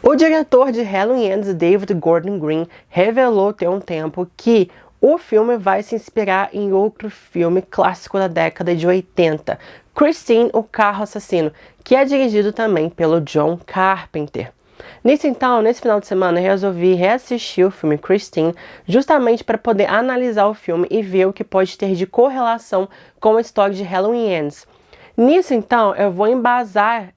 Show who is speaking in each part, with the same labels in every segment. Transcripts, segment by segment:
Speaker 1: O diretor de Halloween Ends, David Gordon Green, revelou tem um tempo que o filme vai se inspirar em outro filme clássico da década de 80, Christine, o Carro Assassino, que é dirigido também pelo John Carpenter. Nesse final de semana, eu resolvi reassistir o filme Christine, justamente para poder analisar o filme e ver o que pode ter de correlação com a história de Halloween Ends. Nisso, então, eu vou embasar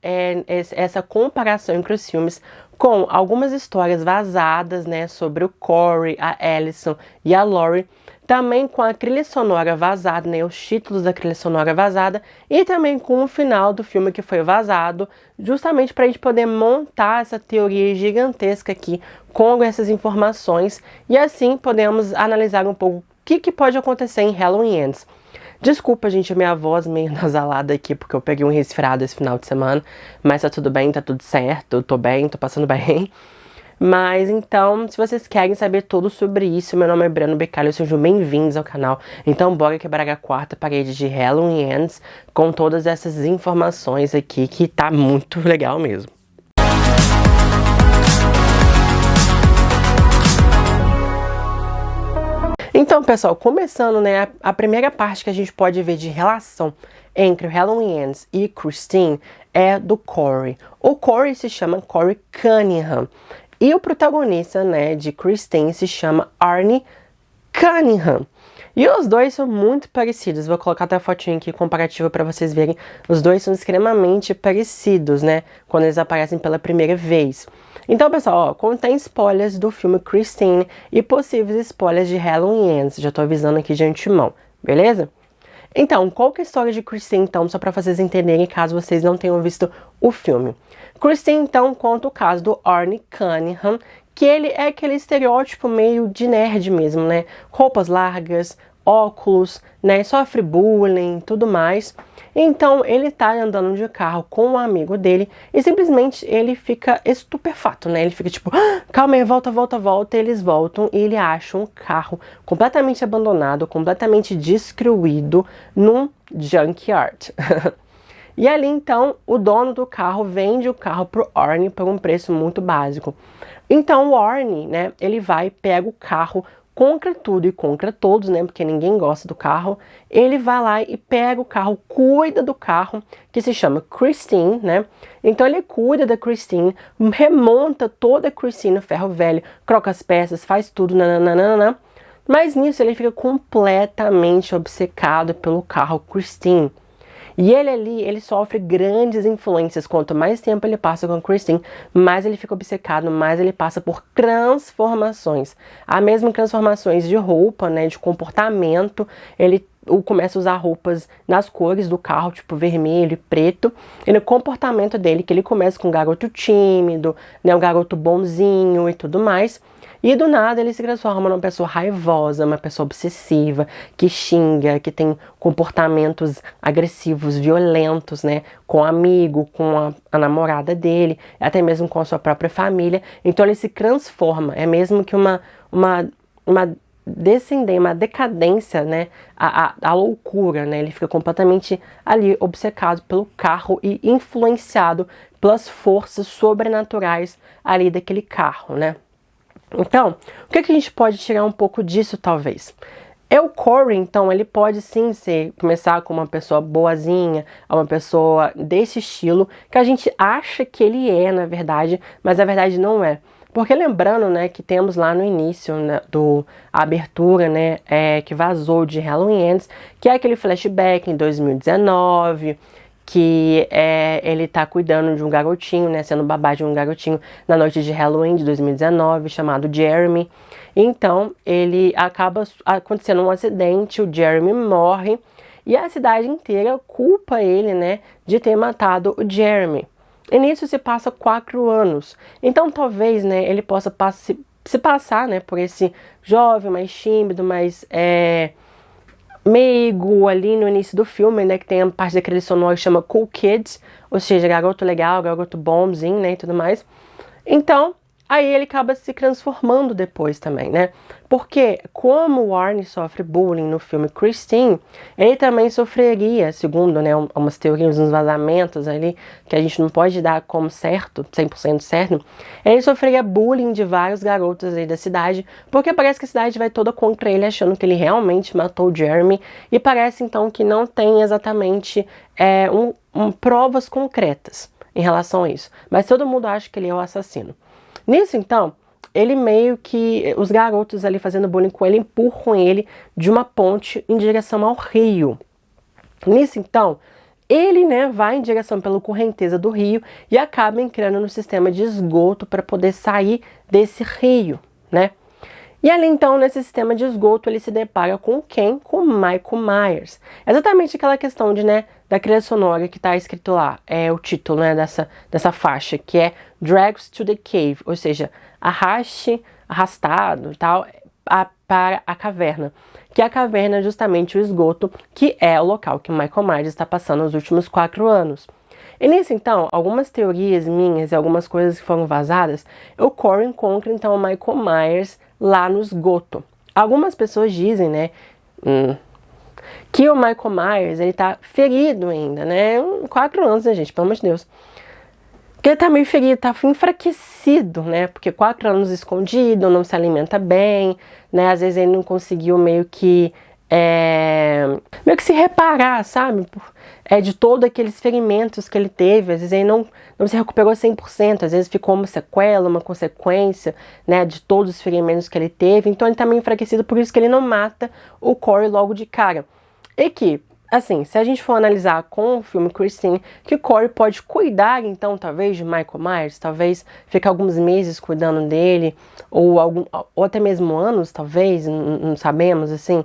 Speaker 1: essa comparação entre os filmes com algumas histórias vazadas, né, sobre o Corey, a Allison e a Laurie, também com a trilha sonora vazada, né, os títulos da trilha sonora vazada, e também com o final do filme que foi vazado, justamente para a gente poder montar essa teoria gigantesca aqui com essas informações, e assim podemos analisar um pouco o que pode acontecer em Halloween Ends. Desculpa, gente, a minha voz meio nasalada aqui, porque eu peguei um resfriado esse final de semana, mas tá tudo bem, tá tudo certo, eu tô bem, tô passando bem. Mas então, se vocês querem saber tudo sobre isso, meu nome é Breno Becalho, sejam bem-vindos ao canal. Então bora quebrar a quarta parede de Halloween Ends com todas essas informações aqui, que tá muito legal mesmo. Então, pessoal, começando, né, a primeira parte que a gente pode ver de relação entre o Halloween Ends e Christine é do Corey. O Corey se chama Corey Cunningham e o protagonista, né, de Christine se chama Arnie Cunningham. E os dois são muito parecidos. Vou colocar até a fotinha aqui comparativa para vocês verem. Os dois são extremamente parecidos, né, quando eles aparecem pela primeira vez. Então, pessoal, ó, contém spoilers do filme Christine e possíveis spoilers de Halloween Ends. Já tô avisando aqui de antemão, beleza? Então, qual que é a história de Christine, então, só para vocês entenderem, caso vocês não tenham visto o filme. Christine, então, conta o caso do Arnie Cunningham, que ele é aquele estereótipo meio de nerd mesmo, né? Roupas largas, óculos, né? Sofre bullying, tudo mais. Então, ele tá andando de carro com um amigo dele e simplesmente ele fica estupefato, né? Ele fica tipo, ah, calma aí, volta, volta, volta. E eles voltam e ele acha um carro completamente abandonado, completamente destruído num junkyard. E ali, então, o dono do carro vende o carro pro Arnie por um preço muito básico. Então, o Arnie, né, ele vai, pega o carro contra tudo e contra todos, né, porque ninguém gosta do carro. Ele vai lá e pega o carro, cuida do carro, que se chama Christine, né. Então, ele cuida da Christine, remonta toda a Christine no ferro velho, troca as peças, faz tudo, nananana. Mas nisso, ele fica completamente obcecado pelo carro Christine. E ele ali, ele sofre grandes influências. Quanto mais tempo ele passa com a Christine, mais ele fica obcecado, mais ele passa por transformações. Há mesmo transformações de roupa, né, de comportamento. Ele começa a usar roupas nas cores do carro, tipo vermelho e preto. E no comportamento dele, que ele começa com um garoto tímido, né, um garoto bonzinho e tudo mais. E do nada ele se transforma numa pessoa raivosa, uma pessoa obsessiva, que xinga, que tem comportamentos agressivos, violentos, né? Com o amigo, com a namorada dele, até mesmo com a sua própria família. Então ele se transforma, é mesmo que uma decadência, né? A loucura, né? Ele fica completamente ali obcecado pelo carro e influenciado pelas forças sobrenaturais ali daquele carro, né? Então, o que a gente pode tirar um pouco disso, talvez? O Corey, então, ele pode sim começar com uma pessoa boazinha, uma pessoa desse estilo, que a gente acha que ele é, na verdade, mas na verdade não é. Porque lembrando, né, que temos lá no início, né, a abertura, né, que vazou de Halloween Ends, que é aquele flashback em 2019, que ele tá cuidando de um garotinho, né, sendo babá de um garotinho na noite de Halloween de 2019, chamado Jeremy. Então, ele acaba acontecendo um acidente, o Jeremy morre, e a cidade inteira culpa ele, né, de ter matado o Jeremy. E nisso se passa 4 anos. Então, talvez, né, ele possa se passar, né, por esse jovem mais tímido, mais meigo ali no início do filme, né, que tem a parte daquele sonoro que chama Cool Kids, ou seja, garoto legal, garoto bonzinho, né, e tudo mais. Então, aí ele acaba se transformando depois também, né? Porque como o Arnie sofre bullying no filme Christine, ele também sofreria, segundo, né, umas teorias, uns vazamentos ali, que a gente não pode dar como certo, 100% certo, ele sofreria bullying de vários garotos aí da cidade, porque parece que a cidade vai toda contra ele, achando que ele realmente matou o Jeremy, e parece então que não tem exatamente provas concretas em relação a isso, mas todo mundo acha que ele é o assassino. Nisso então, ele meio que, os garotos ali fazendo bullying com ele, empurram ele de uma ponte em direção ao rio. Nisso então, ele, né, vai em direção pela correnteza do rio e acaba entrando no sistema de esgoto para poder sair desse rio, né? E ali então, nesse sistema de esgoto, ele se depara com quem? Com Michael Myers. Exatamente aquela questão de, né, da trilha sonora que tá escrito lá, é o título, né, dessa faixa, que é Drags to the Cave, ou seja, arrastado e tal, para a caverna. Que a caverna é justamente o esgoto, que é o local que o Michael Myers está passando nos últimos 4 anos. E nisso, então, algumas teorias minhas e algumas coisas que foram vazadas, o Corey encontra, então, o Michael Myers lá no esgoto. Algumas pessoas dizem, né, que o Michael Myers, ele tá ferido ainda, né, 4 anos, né, gente, pelo amor de Deus. Que ele tá meio ferido, tá enfraquecido, né, porque 4 anos escondido, não se alimenta bem, né, às vezes ele não conseguiu meio que se reparar, sabe? De todos aqueles ferimentos que ele teve. Às vezes ele não se recuperou 100%, às vezes ficou uma sequela, uma consequência, né, de todos os ferimentos que ele teve. Então ele tá meio enfraquecido, por isso que ele não mata o Corey logo de cara. E que, assim, se a gente for analisar com o filme Christine, que o Corey pode cuidar, então, talvez, de Michael Myers, talvez ficar alguns meses cuidando dele, ou até mesmo anos, talvez, não sabemos, assim.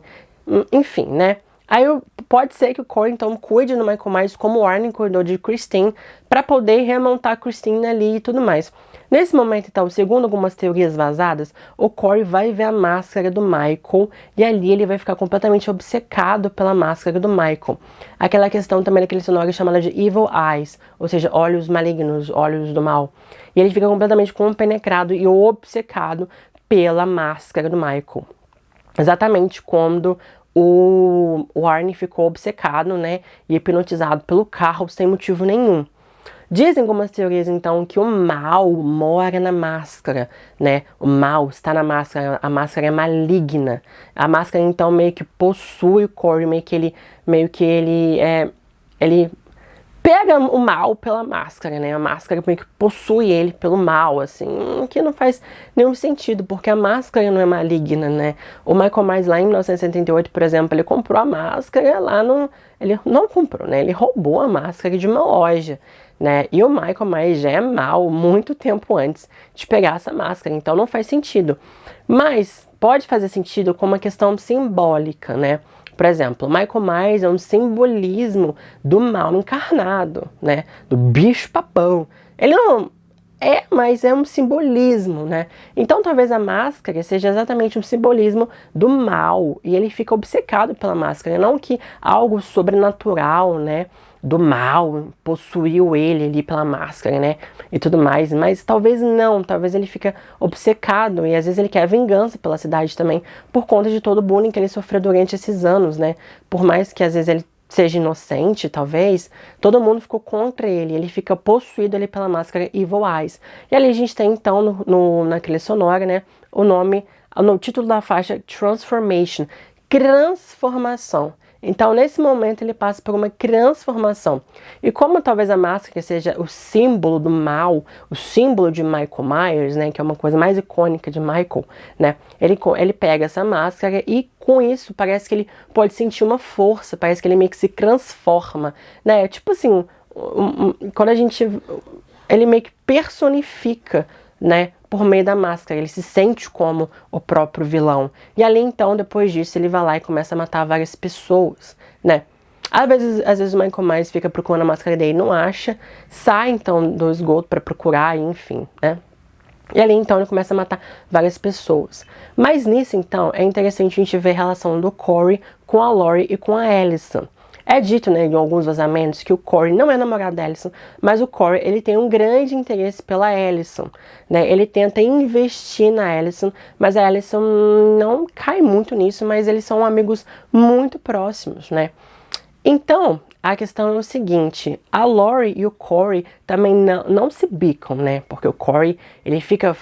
Speaker 1: Enfim, né? Aí pode ser que o Corey, então, cuide do Michael Myers como o Arnie cuidou de Christine, para poder remontar a Christine ali e tudo mais. Nesse momento, então, segundo algumas teorias vazadas, o Corey vai ver a máscara do Michael e ali ele vai ficar completamente obcecado pela máscara do Michael. Aquela questão também daquele sonoro chamada de Evil Eyes, ou seja, olhos malignos, olhos do mal. E ele fica completamente compenetrado e obcecado pela máscara do Michael. Exatamente quando o Arnie ficou obcecado, né, e hipnotizado pelo carro sem motivo nenhum. Dizem algumas teorias, então, que o mal mora na máscara, né? O mal está na máscara, a máscara é maligna. A máscara, então, meio que possui o Corey, meio que ele pega o mal pela máscara, né? A máscara meio que possui ele pelo mal, assim, que não faz nenhum sentido, porque a máscara não é maligna, né? O Michael Myers lá em 1978, por exemplo, ele comprou a máscara lá no... Ele não comprou, né? Ele roubou a máscara de uma loja, né? E o Michael Myers já é mal muito tempo antes de pegar essa máscara, então não faz sentido. Mas pode fazer sentido com uma questão simbólica, né? Por exemplo, Michael Myers é um simbolismo do mal encarnado, né? Do bicho-papão. Ele não mas é um simbolismo, né? Então talvez a máscara seja exatamente um simbolismo do mal. E ele fica obcecado pela máscara. Não que algo sobrenatural, né? Do mal possuiu ele ali pela máscara, né? E tudo mais. Mas talvez não. Talvez ele fica obcecado. E às vezes ele quer vingança pela cidade também. Por conta de todo o bullying que ele sofreu durante esses anos, né? Por mais que às vezes ele seja inocente, talvez, todo mundo ficou contra ele, ele fica possuído ali pela máscara Evil Eyes. E ali a gente tem, então, na trilha sonora, né, o nome, no título da faixa, Transformation, transformação. Então, nesse momento, ele passa por uma transformação. E como talvez a máscara seja o símbolo do mal, o símbolo de Michael Myers, né, que é uma coisa mais icônica de Michael, né, ele pega essa máscara e com isso parece que ele pode sentir uma força, parece que ele meio que se transforma, né, tipo assim, quando ele meio que personifica, né, por meio da máscara, ele se sente como o próprio vilão. E ali então, depois disso, ele vai lá e começa a matar várias pessoas, né. Às vezes o Michael Myers fica procurando a máscara dele e não acha, sai então do esgoto para procurar, enfim, né. E ali então ele começa a matar várias pessoas. Mas nisso então é interessante a gente ver a relação do Corey com a Laurie e com a Allison. É dito, né, em alguns vazamentos que o Corey não é namorado da Allison, mas o Corey, ele tem um grande interesse pela Allison, né? Ele tenta investir na Allison, mas a Allison não cai muito nisso, mas eles são amigos muito próximos, né? Então, a questão é o seguinte, a Lori e o Corey também não se bicam, né? Porque o Corey, ele fica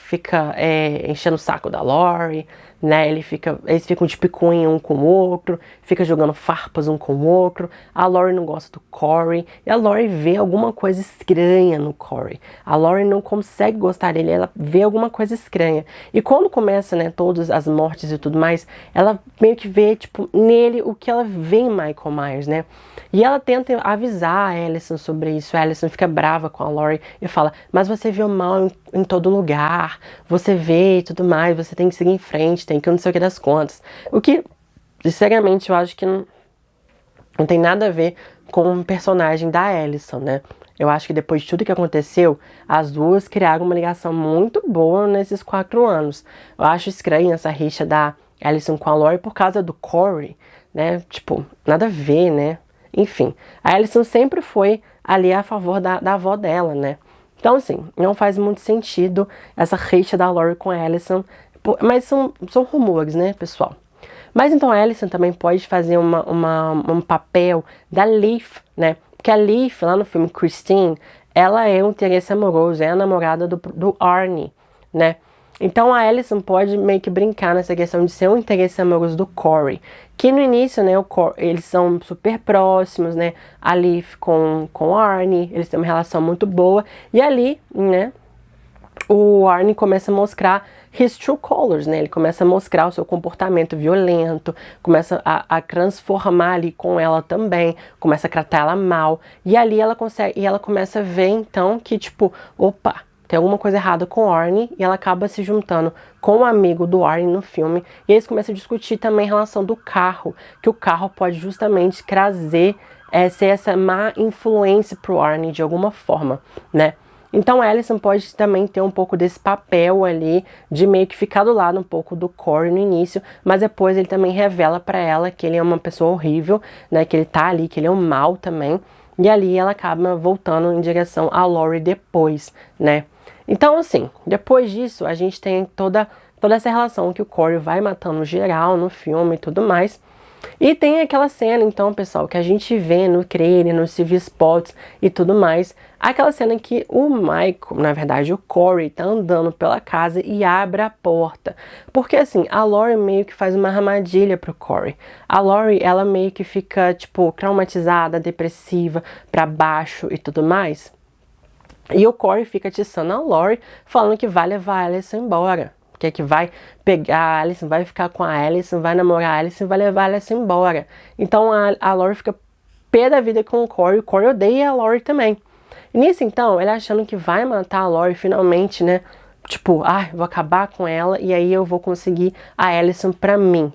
Speaker 1: enchendo o saco da Lori, né? Eles ficam de picuinha um com o outro, fica jogando farpas um com o outro. A Lori não gosta do Corey e a Lori vê alguma coisa estranha no Corey. A Lori não consegue gostar dele, ela vê alguma coisa estranha. E quando começa, né, todas as mortes e tudo mais, ela meio que vê, tipo, nele o que ela vê em Michael Myers, né? E ela tenta avisar a Allison sobre isso. A Allison fica brava com a Lori e fala, mas você viu mal em todo lugar, você vê e tudo mais, você tem que seguir em frente, tem que não sei o que das contas. O que, sinceramente, eu acho que não tem nada a ver com o personagem da Allison, né? Eu acho que depois de tudo que aconteceu, as duas criaram uma ligação muito boa nesses 4 anos. Eu acho estranho essa rixa da Allison com a Lori por causa do Corey, né? Tipo, nada a ver, né? Enfim, a Allison sempre foi ali a favor da avó dela, né? Então, assim, não faz muito sentido essa rixa da Lori com a Allison, mas são rumores, né, pessoal? Mas então a Allison também pode fazer um papel da Leaf, né? Porque a Leaf, lá no filme Christine, ela é um interesse amoroso, é a namorada do Arnie, né? Então a Allison pode meio que brincar nessa questão de ser um interesse amoroso do Corey. Que no início, né, eles são super próximos, né? A Leaf com o Arnie, eles têm uma relação muito boa. E ali, né, o Arnie começa a mostrar his true colors, né? Ele começa a mostrar o seu comportamento violento, começa a transformar ali com ela também, começa a tratar ela mal. E ali ela começa a ver, então, que tipo, opa, tem alguma coisa errada com o Arnie, e ela acaba se juntando com o amigo do Arnie no filme, e eles começam a discutir também em relação do carro, que o carro pode justamente trazer, ser essa má influência pro Arnie de alguma forma, né? Então a Allison pode também ter um pouco desse papel ali, de meio que ficar do lado um pouco do Corey no início, mas depois ele também revela pra ela que ele é uma pessoa horrível, né, que ele tá ali, que ele é um mal também, e ali ela acaba voltando em direção a Lori depois, né? Então, assim, depois disso, a gente tem toda essa relação que o Corey vai matando geral no filme e tudo mais. E tem aquela cena, então, pessoal, que a gente vê no trailer, nos TV spots e tudo mais. Aquela cena que o Michael, na verdade, o Corey, tá andando pela casa e abre a porta. Porque, assim, a Lori meio que faz uma armadilha pro Corey. A Lori, ela meio que fica, tipo, traumatizada, depressiva, pra baixo e tudo mais. E o Corey fica atiçando a Lori, falando que vai levar a Allison embora. Que vai pegar a Allison, vai ficar com a Allison, vai namorar a Allison e vai levar a Allison embora. Então a Lori fica pé da vida com o Corey odeia a Lori também. E nisso então, ele achando que vai matar a Lori finalmente, né? Tipo, vou acabar com ela e aí eu vou conseguir a Allison pra mim.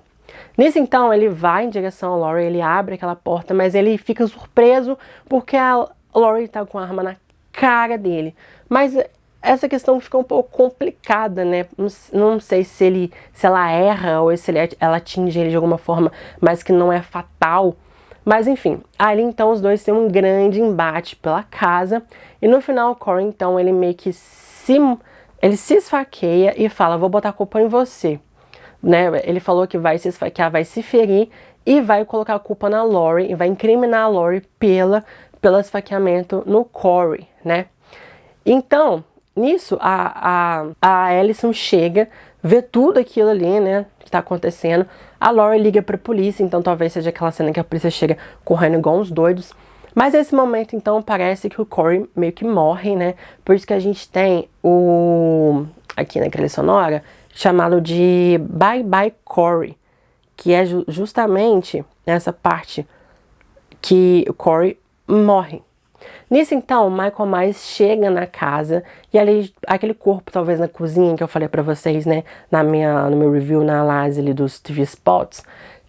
Speaker 1: Nisso então, ele vai em direção a Lori, ele abre aquela porta, mas ele fica surpreso porque a Lori tá com a arma na cara dele. Mas essa questão fica um pouco complicada, né? Não sei se ela erra ou se ela atinge ele de alguma forma, mas que não é fatal. Mas enfim, ali então os dois têm um grande embate pela casa. E no final o Corey, então, ele meio que se esfaqueia e fala, vou botar a culpa em você. Né? Ele falou que vai se esfaquear, vai se ferir e vai colocar a culpa na Lori e vai incriminar a Lori pelo esfaqueamento no Corey, né? Então, nisso, a Allison chega, vê tudo aquilo ali, né, que tá acontecendo. A Lori liga pra polícia, então talvez seja aquela cena que a polícia chega correndo igual uns doidos. Mas nesse momento, então, parece que o Corey meio que morre, né? Por isso que a gente tem aqui na trilha sonora, chamado de Bye Bye Corey, que é justamente essa parte que o Corey morre. Nisso então, o Michael Myers chega na casa e ali, aquele corpo talvez na cozinha que eu falei pra vocês, né, no meu review na análise ali dos TV spots,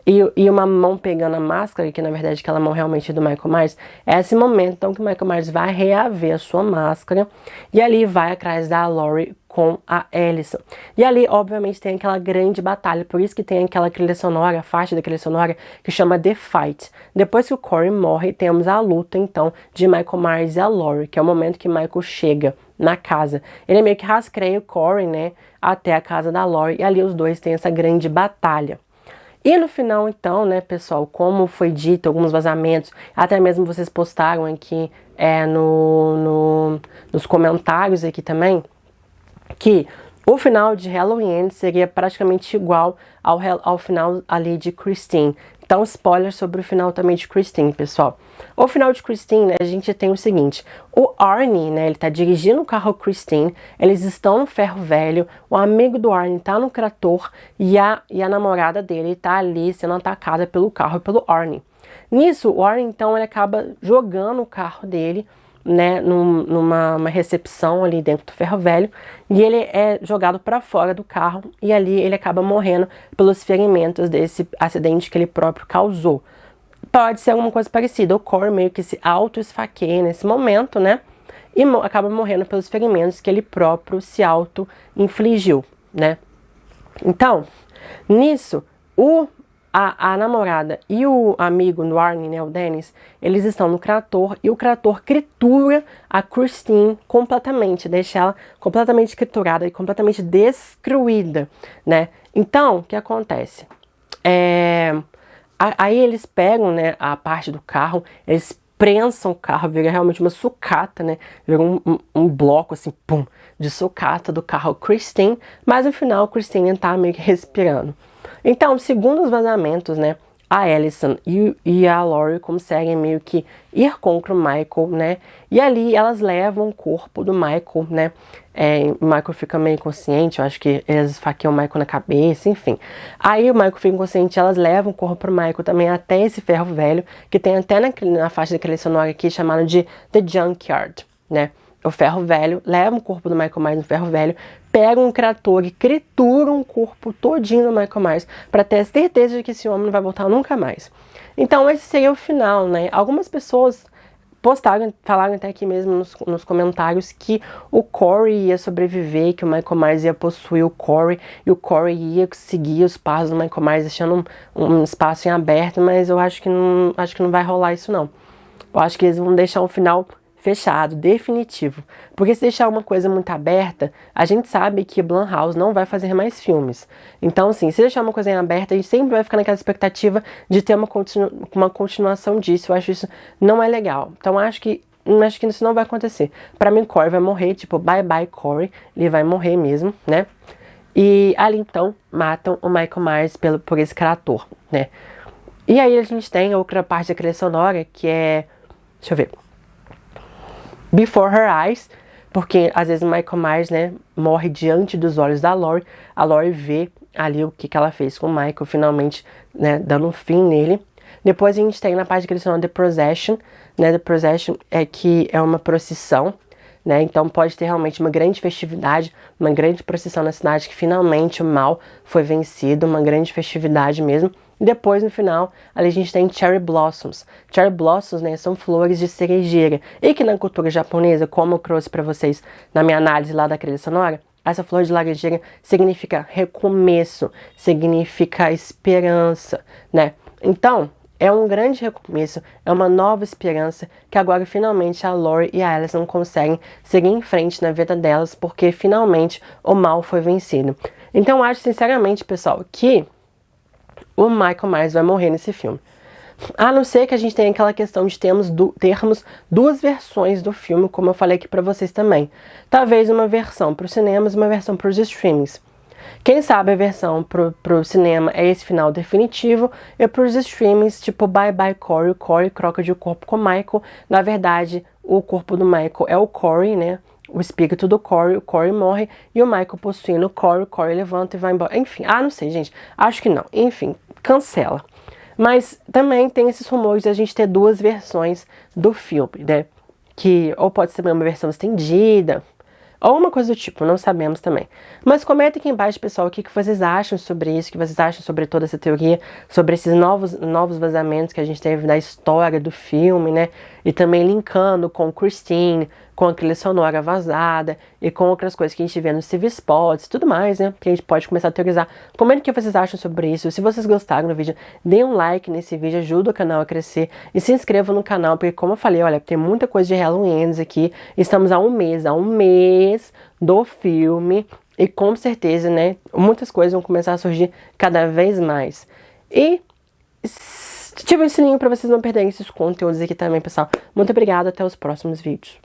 Speaker 1: e uma mão pegando a máscara, que na verdade aquela mão realmente é do Michael Myers, é esse momento então que o Michael Myers vai reaver a sua máscara e ali vai atrás da Laurie com a Allison. E ali, obviamente, tem aquela grande batalha, por isso que tem aquela trilha sonora, a faixa da trilha sonora que chama The Fight. Depois que o Corey morre, temos a luta então de Michael Myers e a Laurie, que é o momento que Michael chega na casa. Ele meio que rastreia o Corey, né, até a casa da Laurie e ali os dois têm essa grande batalha. E no final, então, né, pessoal, como foi dito, alguns vazamentos, até mesmo vocês postaram aqui nos comentários aqui também, que o final de Halloween seria praticamente igual ao final ali de Christine. Então, spoiler sobre o final também de Christine, pessoal. O final de Christine, né, a gente tem o seguinte. O Arnie, né, ele tá dirigindo o carro Christine, eles estão no ferro velho, o amigo do Arnie tá no trator e a namorada dele tá ali sendo atacada pelo carro e pelo Arnie. Nisso, o Arnie, então, ele acaba jogando o carro dele, né, numa recepção ali dentro do ferro velho, e ele é jogado para fora do carro e ali ele acaba morrendo pelos ferimentos desse acidente que ele próprio causou. Pode ser alguma coisa parecida, o Corey meio que se auto-esfaqueia nesse momento, né, e acaba morrendo pelos ferimentos que ele próprio se auto-infligiu, né. Então, nisso, a namorada e o amigo do Arnie, né, o Dennis, eles estão no trator e o trator tritura a Christine completamente, deixa ela completamente triturada e completamente destruída, né. Então, o que acontece? Aí eles pegam, né, a parte do carro, eles prensam o carro, vira realmente uma sucata, né, vira um bloco assim, pum, de sucata do carro Christine, mas no final Christine tá meio que respirando. Então, segundo os vazamentos, né, a Allison e a Laurie conseguem meio que ir contra o Michael, né, e ali elas levam o corpo do Michael, né, o Michael fica meio inconsciente, eu acho que eles esfaqueiam o Michael na cabeça, enfim. Aí o Michael fica inconsciente, elas levam o corpo pro Michael também até esse ferro velho, que tem até na faixa daquele sonoro aqui, chamado de The Junkyard, né. O ferro velho, leva o corpo do Michael Myers no ferro velho, pega um trator e tritura um corpo todinho do Michael Myers para ter certeza de que esse homem não vai voltar nunca mais. Então esse seria o final, né? Algumas pessoas postaram, falaram até aqui mesmo nos comentários que o Corey ia sobreviver, que o Michael Myers ia possuir o Corey e o Corey ia seguir os passos do Michael Myers, deixando um espaço em aberto, mas eu acho que não vai rolar isso não. Eu acho que eles vão deixar um final fechado, definitivo. Porque se deixar uma coisa muito aberta, a gente sabe que Blumhouse não vai fazer mais filmes. Então, assim, se deixar uma coisa em aberta, a gente sempre vai ficar naquela expectativa de ter uma continuação disso. Eu acho isso não é legal. Então, acho que isso não vai acontecer. Pra mim, Corey vai morrer, tipo, bye bye Corey. Ele vai morrer mesmo, né? E ali, então, matam o Michael Myers por esse ator, né? E aí a gente tem a outra parte da trilha sonora, que é... Deixa eu ver. Before Her Eyes, porque às vezes o Michael Myers, né, morre diante dos olhos da Laurie. A Laurie vê ali o que ela fez com o Michael, finalmente, né, dando um fim nele. Depois a gente tem na parte que eles chamam The Procession, né, The Procession é que é uma procissão, né, então pode ter realmente uma grande festividade, uma grande procissão na cidade que finalmente o mal foi vencido, uma grande festividade mesmo. E depois, no final, ali a gente tem Cherry Blossoms. Cherry Blossoms, né, são flores de cerejeira. E que na cultura japonesa, como eu trouxe para vocês na minha análise lá da trilha sonora, essa flor de laranjeira significa recomeço, significa esperança, né? Então, é um grande recomeço, é uma nova esperança que agora finalmente a Laurie e a Allison conseguem seguir em frente na vida delas, porque finalmente o mal foi vencido. Então, eu acho sinceramente, pessoal, que o Michael Myers vai morrer nesse filme. A não ser que a gente tenha aquela questão de termos duas versões do filme, como eu falei aqui pra vocês também. Talvez uma versão para os cinemas e uma versão para os streamings. Quem sabe a versão pro cinema é esse final definitivo, e pros streamings, tipo Bye Bye Corey, o Corey troca de corpo com o Michael. Na verdade, o corpo do Michael é o Corey, né? O espírito do Corey, o Corey morre e o Michael possuindo o Corey levanta e vai embora. Enfim, não sei, gente. Acho que não. Enfim, cancela. Mas também tem esses rumores de a gente ter duas versões do filme, né? Que ou pode ser uma versão estendida, Alguma coisa do tipo, não sabemos também. Mas comenta aqui embaixo, pessoal, o que vocês acham sobre isso, o que vocês acham sobre toda essa teoria, sobre esses novos vazamentos que a gente teve da história do filme, né? E também linkando com Christine, com a trilha sonora vazada e com outras coisas que a gente vê nos TV spots e tudo mais, né? Que a gente pode começar a teorizar. Comenta o que vocês acham sobre isso. Se vocês gostaram do vídeo, dê um like nesse vídeo, ajuda o canal a crescer e se inscreva no canal, porque como eu falei, olha, tem muita coisa de Halloween aqui. Estamos há um mês do filme e com certeza, né, muitas coisas vão começar a surgir cada vez mais. E ative o sininho para vocês não perderem esses conteúdos aqui também, pessoal. Muito obrigada, até os próximos vídeos.